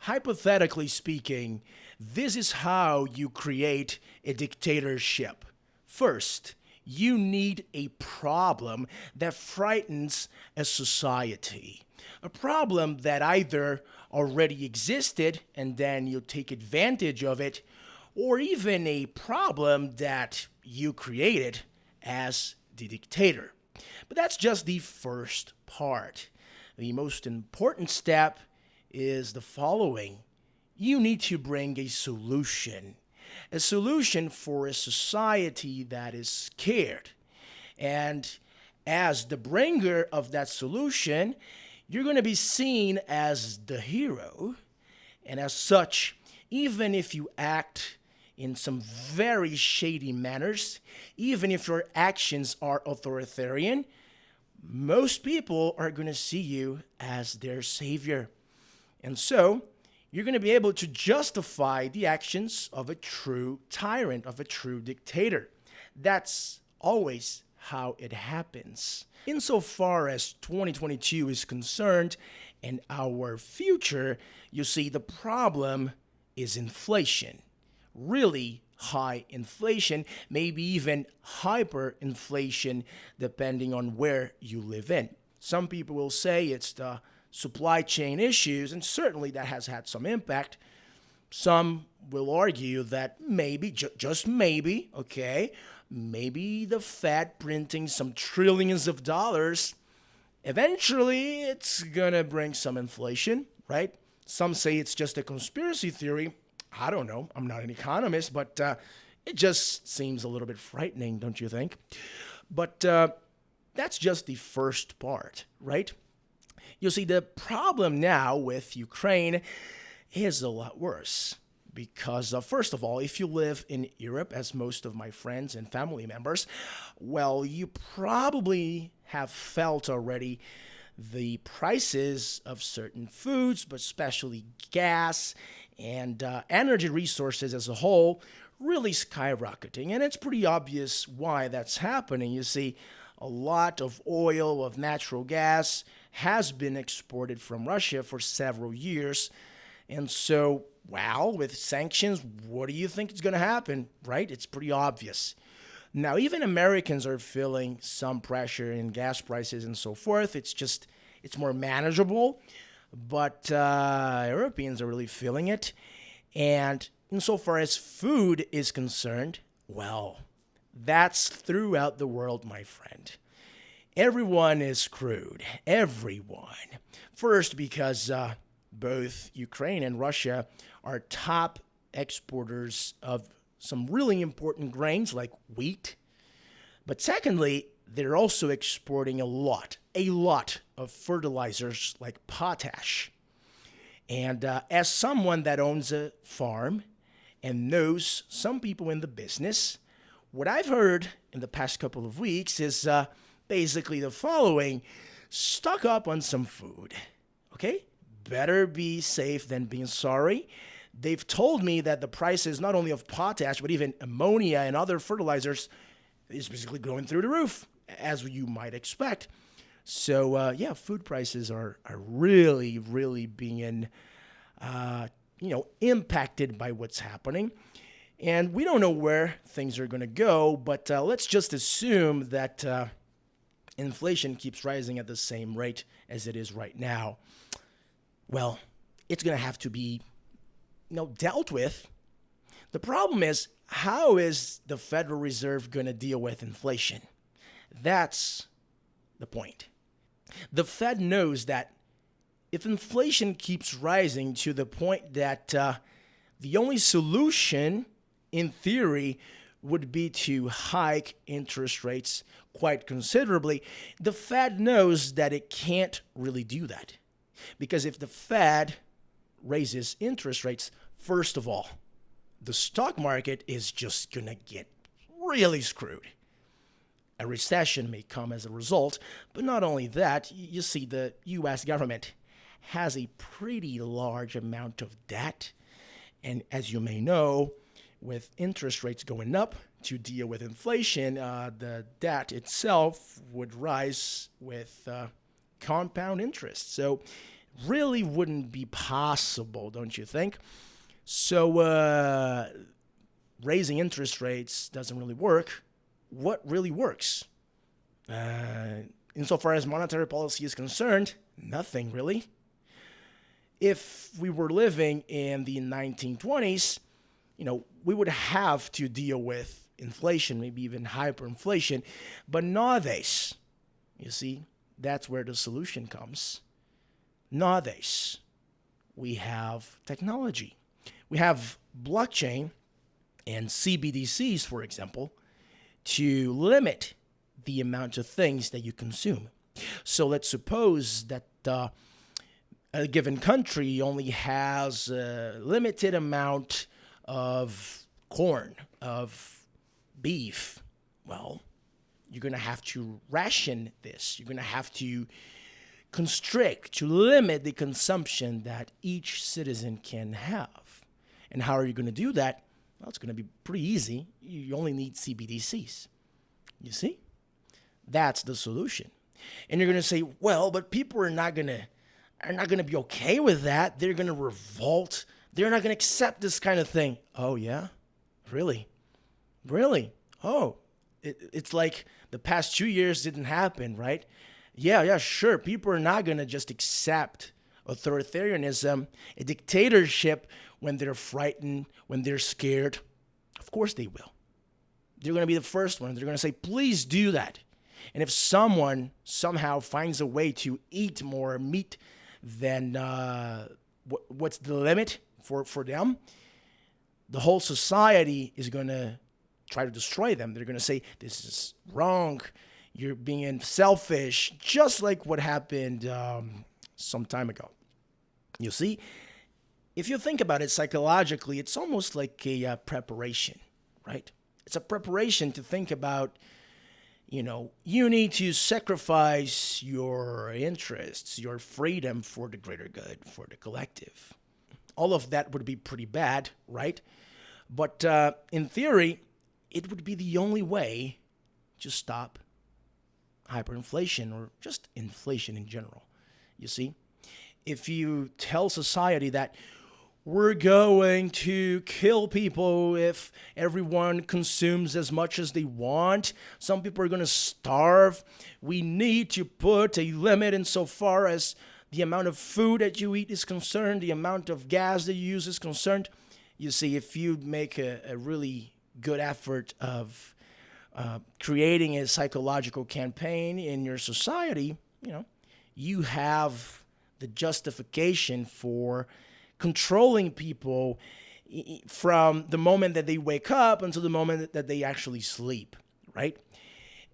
Hypothetically speaking, this is how you create a dictatorship. First, you need a problem that frightens a society. A problem that either already existed and then you take advantage of it, or even a problem that you created as the dictator. But that's just the first part. The most important step is the following: you need to bring a solution for a society that is scared. And as the bringer of that solution, you're going to be seen as the hero. And as such, even if you act in some very shady manners, even if your actions are authoritarian, most people are going to see you as their savior. And so, you're going to be able to justify the actions of a true tyrant, of a true dictator. That's always how it happens. Insofar as 2022 is concerned and our future, you see, the problem is inflation. Really high inflation, maybe even hyperinflation, depending on where you live in. Some people will say it's the supply chain issues, and certainly that has had some impact. Some will argue that maybe, just maybe, okay, maybe the Fed printing some trillions of dollars, eventually it's gonna bring some inflation, right? Some say it's just a conspiracy theory. I don't know, I'm not an economist, but it just seems a little bit frightening, don't you think? But that's just the first part, right? You see, the problem now with Ukraine is a lot worse because, first of all, if you live in Europe, as most of my friends and family members, well, you probably have felt already the prices of certain foods, but especially gas and energy resources as a whole, really skyrocketing. And it's pretty obvious why that's happening. You see, a lot of oil, of natural gas, has been exported from Russia for several years. And so, well, with sanctions, what do you think is going to happen, right? It's pretty obvious. Now, even Americans are feeling some pressure in gas prices and so forth. It's more manageable, but Europeans are really feeling it. And insofar as food is concerned, well, that's throughout the world, my friend. Everyone is screwed. Everyone. First, because both Ukraine and Russia are top exporters of some really important grains like wheat. But secondly, they're also exporting a lot of fertilizers like potash. And as someone that owns a farm and knows some people in the business, what I've heard in the past couple of weeks is basically the following: stock up on some food, okay? Better be safe than being sorry. They've told me that the prices not only of potash, but even ammonia and other fertilizers is basically going through the roof, as you might expect. So, food prices are really, really being, impacted by what's happening. And we don't know where things are going to go, but let's just assume that inflation keeps rising at the same rate as it is right now. Well, it's going to have to be, dealt with. The problem is, how is the Federal Reserve going to deal with inflation? That's the point. The Fed knows that if inflation keeps rising to the point that the only solution, in theory, would be to hike interest rates quite considerably, the Fed knows that it can't really do that. Because if the Fed raises interest rates, first of all, the stock market is just going to get really screwed. A recession may come as a result, but not only that, you see the U.S. government has a pretty large amount of debt. And as you may know, with interest rates going up to deal with inflation, the debt itself would rise with compound interest. So really wouldn't be possible, don't you think? So raising interest rates doesn't really work. What really works? Insofar as monetary policy is concerned, nothing really. If we were living in the 1920s, we would have to deal with inflation, maybe even hyperinflation. But nowadays, you see, that's where the solution comes. Nowadays, we have technology. We have blockchain and CBDCs, for example, to limit the amount of things that you consume. So let's suppose that a given country only has a limited amount of corn, of beef. Well, you're going to have to ration this. You're going to have to constrict, to limit the consumption that each citizen can have. And how are you going to do that? Well, it's going to be pretty easy. You only need CBDCs. You see? That's the solution. And you're going to say, well, but people are not going to be okay with that. They're going to revolt. They're not going to accept this kind of thing. Oh, yeah? Really? Really? Oh, it's like the past 2 years didn't happen, right? Yeah, sure. People are not going to just accept authoritarianism, a dictatorship, when they're frightened, when they're scared. Of course they will. They're going to be the first ones. They're going to say, please do that. And if someone somehow finds a way to eat more meat than what's the limit for them, the whole society is going to try to destroy them. They're going to say, this is wrong. You're being selfish, just like what happened some time ago. You see, if you think about it psychologically, it's almost like a preparation, right? It's a preparation to think about, you need to sacrifice your interests, your freedom for the greater good, for the collective. All of that would be pretty bad, right? But in theory, it would be the only way to stop hyperinflation or just inflation in general. You see, if you tell society that we're going to kill people if everyone consumes as much as they want, some people are going to starve, we need to put a limit insofar as the amount of food that you eat is concerned, the amount of gas that you use is concerned. You see, if you make a really good effort of creating a psychological campaign in your society, you have the justification for controlling people from the moment that they wake up until the moment that they actually sleep, right?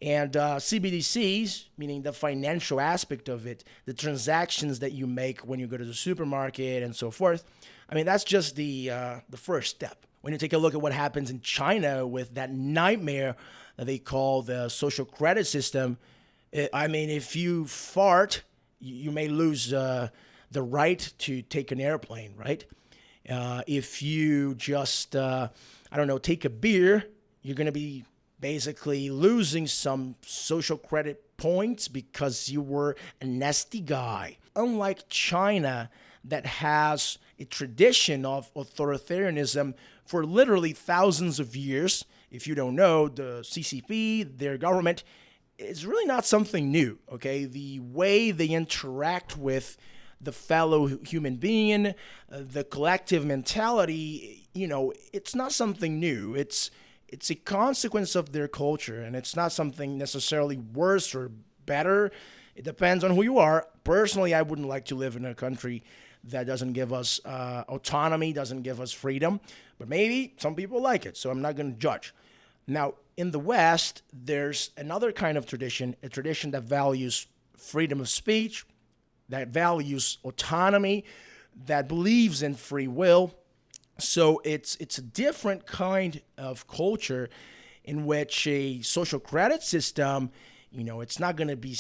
And CBDCs, meaning the financial aspect of it, the transactions that you make when you go to the supermarket and so forth, that's just the first step. When you take a look at what happens in China with that nightmare that they call the social credit system, if you fart, you may lose the right to take an airplane, right? If you just, take a beer, you're going to be basically losing some social credit points because you were a nasty guy. Unlike China, that has a tradition of authoritarianism for literally thousands of years. If you don't know, the CCP, their government, is really not something new, okay? The way they interact with the fellow human being, the collective mentality, it's not something new. It's a consequence of their culture, and it's not something necessarily worse or better. It depends on who you are. Personally, I wouldn't like to live in a country that doesn't give us autonomy, doesn't give us freedom, but maybe some people like it, so I'm not going to judge. Now, in the West, there's another kind of tradition, a tradition that values freedom of speech, that values autonomy, that believes in free will. So it's a different kind of culture in which a social credit system, it's not going to be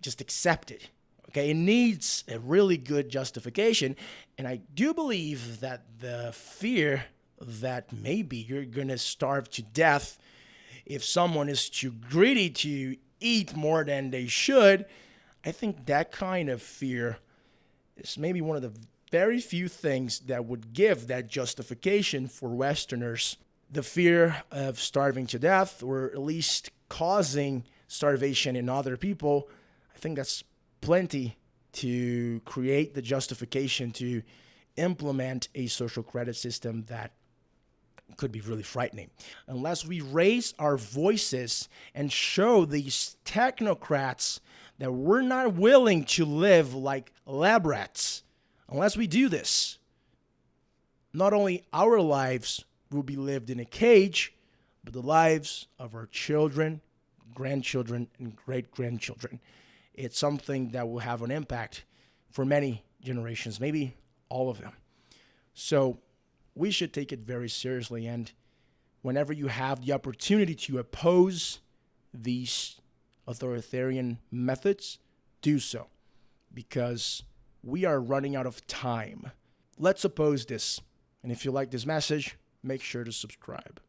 just accepted. Okay, it needs a really good justification. And I do believe that the fear that maybe you're going to starve to death if someone is too greedy to eat more than they should, I think that kind of fear is maybe one of the very few things that would give that justification for Westerners. The fear of starving to death, or at least causing starvation in other people, I think that's plenty to create the justification to implement a social credit system that could be really frightening. Unless we raise our voices and show these technocrats that we're not willing to live like lab rats, unless we do this, not only our lives will be lived in a cage, but the lives of our children, grandchildren, and great-grandchildren. It's something that will have an impact for many generations, maybe all of them. So we should take it very seriously. And whenever you have the opportunity to oppose these authoritarian methods, do so, because we are running out of time. Let's oppose this. And if you like this message, make sure to subscribe.